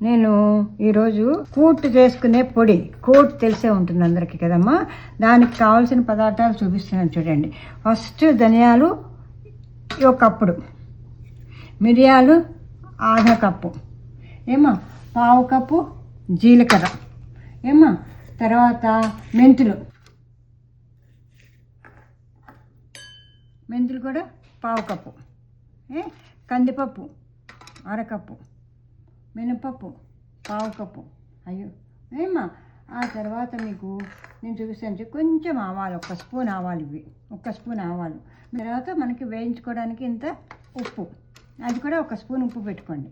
నేను ఈరోజు కూట్ చేసుకునే పొడి కూట్ తెలిసే ఉంటుంది అందరికీ కదమ్మా. దానికి కావాల్సిన పదార్థాలు చూపిస్తున్నాను చూడండి. ఫస్ట్ ధనియాలు ఒక కప్పుడు, మిరియాలు ఆధా కప్పు, ఏమా పావు కప్పు జీలకర్ర, ఏమా తర్వాత మెంతులు కూడా పావు కప్పు, కందిపప్పు అరకప్పు, మినపప్పు పావు కప్పు. అయ్యో ఏమా ఆ తర్వాత మీకు నేను చూపిస్తాను కొంచెం ఆవాలు, ఒక స్పూన్ ఆవాలు, ఇవి ఒక స్పూన్ ఆవాలు. తర్వాత మనకి వేయించుకోవడానికి ఇంత ఉప్పు, అది కూడా ఒక స్పూన్ ఉప్పు పెట్టుకోండి.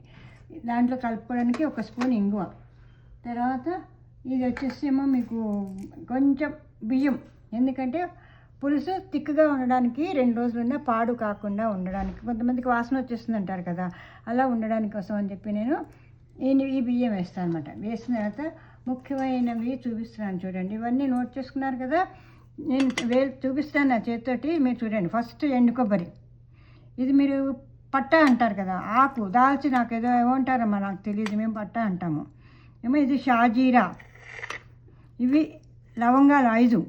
దాంట్లో కలుపుకోవడానికి ఒక స్పూన్ ఇంగువ. తర్వాత ఇది వచ్చేసేమో మీకు కొంచెం బియ్యం, ఎందుకంటే పులుసు తిక్కుగా ఉండడానికి 2 రోజులున్నా పాడు కాకుండా ఉండడానికి. కొంతమందికి వాసన వచ్చేస్తుంది అంటారు కదా, అలా ఉండడానికి కోసం అని చెప్పి నేను ఈ బియ్యం వేస్తాను అనమాట. వేసిన తర్వాత ముఖ్యమైనవి చూపిస్తున్నాను చూడండి. ఇవన్నీ నోట్ చేసుకున్నారు కదా, నేను చూపిస్తాను నా చేతితోటి, మీరు చూడండి. ఫస్ట్ ఎండు కొబ్బరి, ఇది మీరు పట్టా అంటారు కదా, ఆకు దాల్చి నాకు ఏదో ఏమంటారమ్మా నాకు తెలియదు, మేము పట్టా అంటాము ఏమో. ఇది షాజీరా, ఇవి లవంగాలు 5,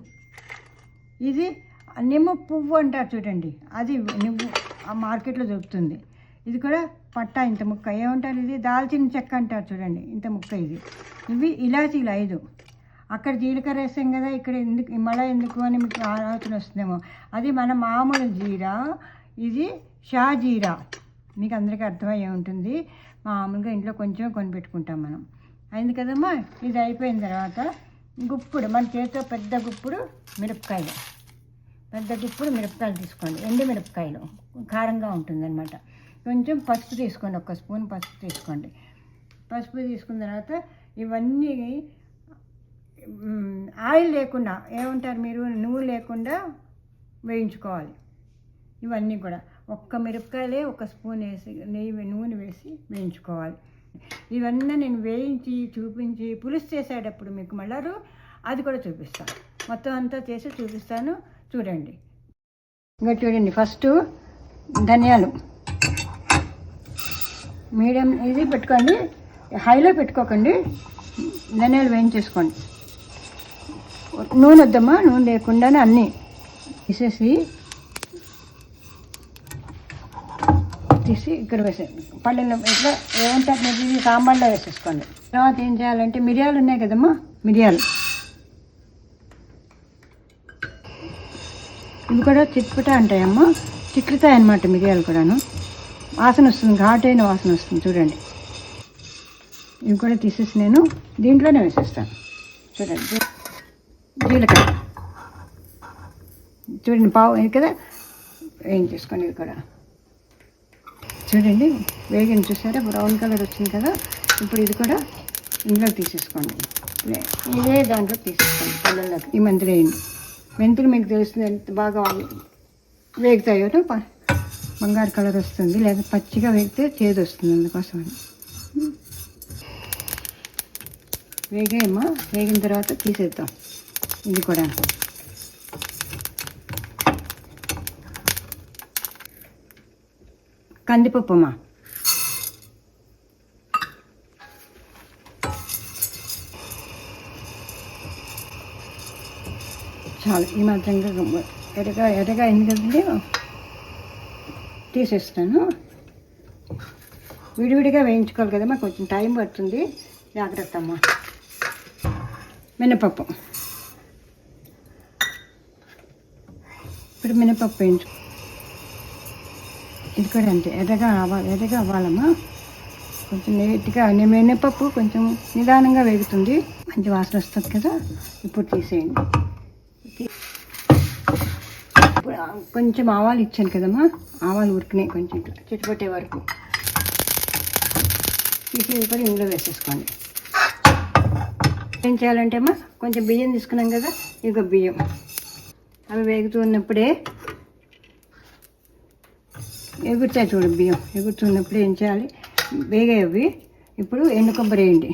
ఇది నిమ్మ పువ్వు అంటారు చూడండి, అది నువ్వు ఆ మార్కెట్లో దొరుకుతుంది. ఇది కూడా పట్టా ఇంత ముక్క, ఏమంటారు ఇది దాల్చిన చెక్క అంటారు చూడండి, ఇంత ముక్క ఇది. ఇవి ఇలాచీలు 5. అక్కడ జీలకర్ర వేసాం కదా, ఇక్కడ ఎందుకు మళ్ళీ ఎందుకు అని మీకు ఆలోచన వస్తుందేమో. అది మన మామూలు జీరా, ఇది షాజీరా. మీకు అందరికీ అర్థమయ్యే ఉంటుంది. మామూలుగా ఇంట్లో కొంచెం కొని పెట్టుకుంటాం మనం. అయింది కదమ్మా. ఇది అయిపోయిన తర్వాత గుప్పుడు, మన చేతితో పెద్ద గుప్పుడు మిరపకాయలు, పెద్ద గుప్పుడు మిరపకాయలు తీసుకోండి, ఎండు మిరపకాయలు కారంగా ఉంటుందన్నమాట. కొంచెం పసుపు తీసుకోండి, ఒక స్పూన్ పసుపు తీసుకోండి. పసుపు తీసుకున్న తర్వాత ఇవన్నీ ఆయిల్ లేకుండా, ఏమంటారు మీరు, నువ్వు లేకుండా వేయించుకోవాలి. ఇవన్నీ కూడా ఒక్క మిరపకాయలే ఒక స్పూన్ వేసి నూనె వేసి వేయించుకోవాలి. ఇవన్నీ నేను వేయించి చూపించి పులుసు చేసేటప్పుడు మీకు మళ్ళీ అది కూడా చూపిస్తాను. మొత్తం అంతా చేసి చూపిస్తాను చూడండి. ఇంకా చూడండి, ఫస్ట్ ధనియాలు మీడియం ఇది పెట్టుకోండి, హైలో పెట్టుకోకండి. ధనియాలు వేయించేసుకోండి. నూనె వద్దమ్మా, నూనె లేకుండానే అన్నీ తీసి ఇక్కడ వేసేయండి. పళ్ళెంలో ఇట్లా ఏమంటారు మీరు, ఇది సాంబార్లో వేసేసుకోండి. తర్వాత ఏం చేయాలంటే మిరియాలు ఉన్నాయి కదమ్మా, మిరియాలు ఇవి కూడా చిట్పుట అంటాయమ్మా, చిట్లుతాయి అన్నమాట. మిరియాలు కూడాను వాసన వస్తుంది, ఘాటైన వాసన వస్తుంది చూడండి. ఇవి కూడా తీసేసి నేను దీంట్లోనే వేసేస్తాను చూడండి. జీలకర్ర చూడండి, పావు కదా వేయించేసుకోండి. ఇవి కూడా చూడండి వేగిన, చూసారా బ్రౌన్ కలర్ వచ్చింది కదా. ఇప్పుడు ఇది కూడా ఇందులో తీసేసుకోండి, ఇదే దాంట్లో తీసేసుకోండి పళ్ళల్లోకి. ఈ మెంతులు వేయండి. మెంతులు మీకు తెలుస్తుంది ఎంత బాగా వేగుతాయో, బంగారు కలర్ వస్తుంది, లేదా పచ్చిగా వేగితే చేదు వస్తుంది, అందుకోసం అని. వేగాయమ్మా, వేగిన తర్వాత తీసేద్దాం. ఇది కూడా కందిపప్పు అమ్మా, చాలు ఈ మాత్రంగా ఎర్రగా అయింది కదండి, తీసేస్తాను. విడివిడిగా వేయించుకోవాలి కదమ్మా, కొంచెం టైం పడుతుంది, జాగ్రత్త అమ్మా. మినపప్పు, ఇప్పుడు మినపప్పు వేయించు. ఇది కూడా అంతే, ఎర్రగా అవ్వాలమ్మా. కొంచెం నీట్గా మినపప్పు కొంచెం నిదానంగా వేగుతుంది, మంచి వాసన వస్తుంది కదా. ఇప్పుడు తీసేయండి. ఇప్పుడు కొంచెం ఆవాలు ఇచ్చాను కదమ్మా, ఆవాలు ఉడికినాయి కొంచెం ఇట్లా చిట్టుపట్టే వరకు తీసేది కూడా ఇందులో వేసేసుకోండి. ఏం చేయాలంటే అమ్మా, కొంచెం బియ్యం తీసుకున్నాం కదా, ఇక బియ్యం అవి వేగుతూ ఉన్నప్పుడే ఎగురుతాయి చూడు, బియ్యం ఎగురుతున్నప్పుడు ఏం చేయాలి, వేగేవి. ఇప్పుడు ఎండు కొబ్బరి వేయండి.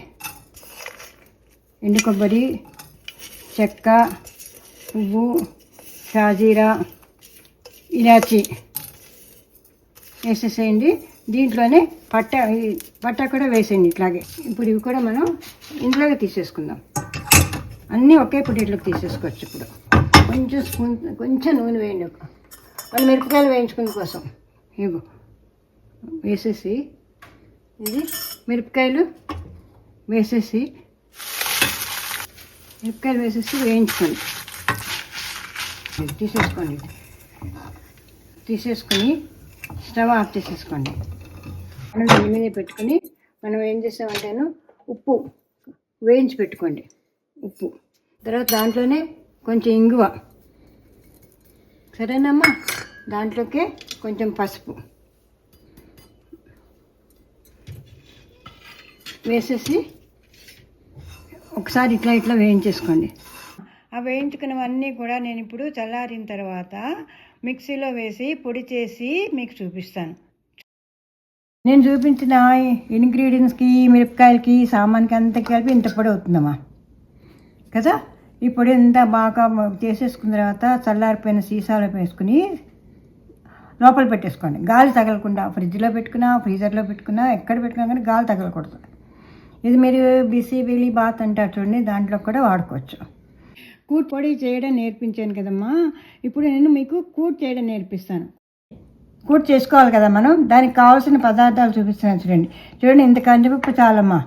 ఎండు కొబ్బరి, చెక్క, పువ్వు, షాజీరా, ఇలాచి వేసేసేయండి. దీంట్లోనే పట్టా కూడా వేసేయండి ఇట్లాగే. ఇప్పుడు ఇవి కూడా మనం ఇంట్లోకి తీసేసుకుందాం. అన్నీ ఒకే ప్లేట్లోకి తీసేసుకోవచ్చు. ఇప్పుడు కొంచెం నూనె వేయండి. మన మిరపకాయలు వేయించుకునే కోసం ఇగో వేసేసి, ఇది మిరపకాయలు వేసేసి వేయించుకోండి. తీసేసుకొని స్టవ్ ఆఫ్ చేసేసుకోండి. మనం దీని మీద పెట్టుకొని మనం ఏం చేస్తామంటేను ఉప్పు వేయించి పెట్టుకోండి. ఉప్పు తర్వాత దాంట్లోనే కొంచెం ఇంగువ, సరేనమ్మా. దాంట్లోకే కొంచెం పసుపు వేసేసి ఒకసారి ఇట్లా వేయించేసుకోండి. ఆ వేయించుకున్నవన్నీ కూడా నేను ఇప్పుడు చల్లారిన తర్వాత మిక్సీలో వేసి పొడి చేసి మీకు చూపిస్తాను. నేను చూపించిన ఇంగ్రీడియంట్స్కి, మిరపకాయలకి, సామాన్కి అంతా కలిపి ఇంత పొడి అవుతుందమ్మా కదా. ఈ పొడి అంతా బాగా చేసేసుకున్న తర్వాత చల్లారిపోయిన సీసాలో వేసుకుని లోపల పెట్టేసుకోండి. గాలి తగలకుండా ఫ్రిడ్జ్లో పెట్టుకున్నా, ఫ్రీజర్లో పెట్టుకున్నా, ఎక్కడ పెట్టుకున్నా కానీ గాలి తగలకూడదు. ఇది మీరు బిసిబిలి బాత్ అంటారు చూడండి, దాంట్లో కూడా వాడుకోవచ్చు. కూట్ పొడి చేయడం నేర్పించాను కదమ్మా, ఇప్పుడు నేను మీకు కూట్ చేయడం నేర్పిస్తాను. కూట్ చేసుకోవాలి కదా మనం, దానికి కావాల్సిన పదార్థాలు చూపిస్తున్నాను చూడండి. ఇంత కందిపప్పు చాలమ్మా,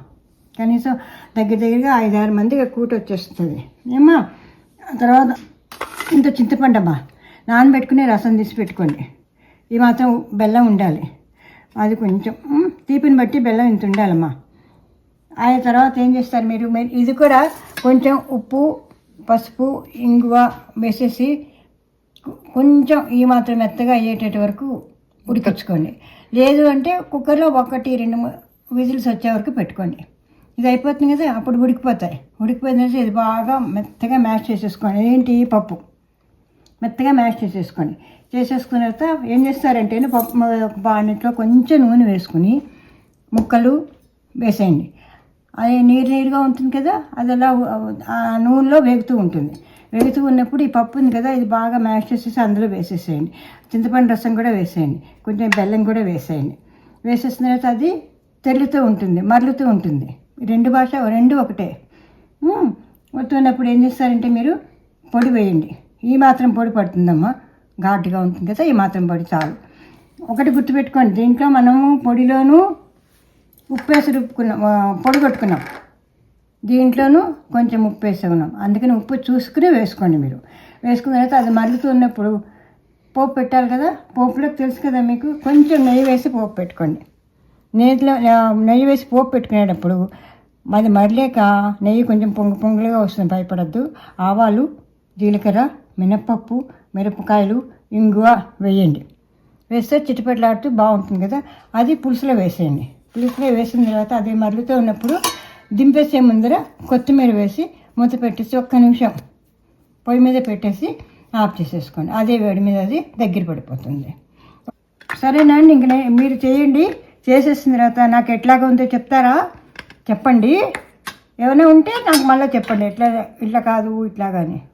కనీసం దగ్గరగా 5-6 మందికి కూట్ వచ్చేస్తుంది ఏమ్మా. తర్వాత ఇంత చింతపండు అమ్మా, నానబెట్టుకుని రసం తీసి పెట్టుకోండి. ఈ మాత్రం బెల్లం ఉండాలి, అది కొంచెం తీపిని బట్టి బెల్లం ఇంత ఉండాలమ్మా. ఆ తర్వాత ఏం చేస్తారు మీరు, ఇది కూడా కొంచెం ఉప్పు, పసుపు, ఇంగువ వేసేసి కొంచెం ఈ మాత్రం మెత్తగా అయ్యేటట్టు వరకు ఉడికించుకోండి. లేదు అంటే కుక్కర్లో 1-2 విజిల్స్ వచ్చే వరకు పెట్టుకోండి. ఇది అయిపోతుంది కదా, అప్పుడు ఉడికిపోయిన తర్వాత ఇది బాగా మెత్తగా మ్యాష్ చేసేసుకోండి. పప్పు మెత్తగా మ్యాష్ చేసేసుకున్న తర్వాత ఏం చేస్తారంటే పప్పు బాండిలో కొంచెం నూనె వేసుకుని ముక్కలు వేసేయండి. అది నీరుగా ఉంటుంది కదా, అది అలా ఆ నూనెలో వేగుతూ ఉన్నప్పుడు ఈ పప్పు ఉంది కదా, ఇది బాగా మ్యాష్ చేసేసి అందులో వేసేసేయండి. చింతపండు రసం కూడా వేసేయండి, కొంచెం బెల్లం కూడా వేసేయండి. వేసేసిన తర్వాత అది తెల్లుతూ ఉంటుంది, మరలుతూ ఉంటుంది. రెండు ఒకటే. వస్తున్నప్పుడు ఏం చేస్తారంటే మీరు పొడి వేయండి. ఈ మాత్రం పొడి పడుతుందమ్మా, ఘాటుగా ఉంటుంది కదా, ఈ మాత్రం పొడి చాలు. ఒకటి గుర్తుపెట్టుకోండి, దీంట్లో మనము పొడిలోనూ ఉప్పు వేసి పొడి కొట్టుకున్నాం, దీంట్లోనూ కొంచెం ఉప్పు వేసుకున్నాం. అందుకని ఉప్పు చూసుకుని వేసుకోండి. మీరు వేసుకున్న తర్వాత అది మరుగుతున్నప్పుడు పోపు పెట్టాలి కదా, పోపులోకి తెలుసు కదా మీకు, కొంచెం నెయ్యి వేసి పోపు పెట్టుకోండి. నెయ్యి వేసి పోపు పెట్టుకునేటప్పుడు అది మరలేక నెయ్యి కొంచెం పొంగులుగా వస్తుంది, భయపడద్దు. ఆవాలు, జీలకర్ర, మినప్పప్పు, మిరపకాయలు, ఇంగువ వేయండి. వేస్తే చిటిపెట్లాడుతూ బాగుంటుంది కదా. అది పులుసులో వేసేయండి. పులుసులో వేసిన తర్వాత అది మరుగుతూ ఉన్నప్పుడు దింపేసే ముందర కొత్తిమీర వేసి మూత పెట్టేసి 1 నిమిషం పొయ్యి మీద పెట్టేసి ఆఫ్ చేసేసుకోండి. అదే వేడి మీద అది దగ్గర పడిపోతుంది. సరేనా అండి, ఇంక మీరు చేయండి. చేసేసిన తర్వాత నాకు ఎట్లాగా ఉందో చెప్పండి. ఏమైనా ఉంటే నాకు మళ్ళీ చెప్పండి, ఇట్లా కాదు ఇట్లా కానీ.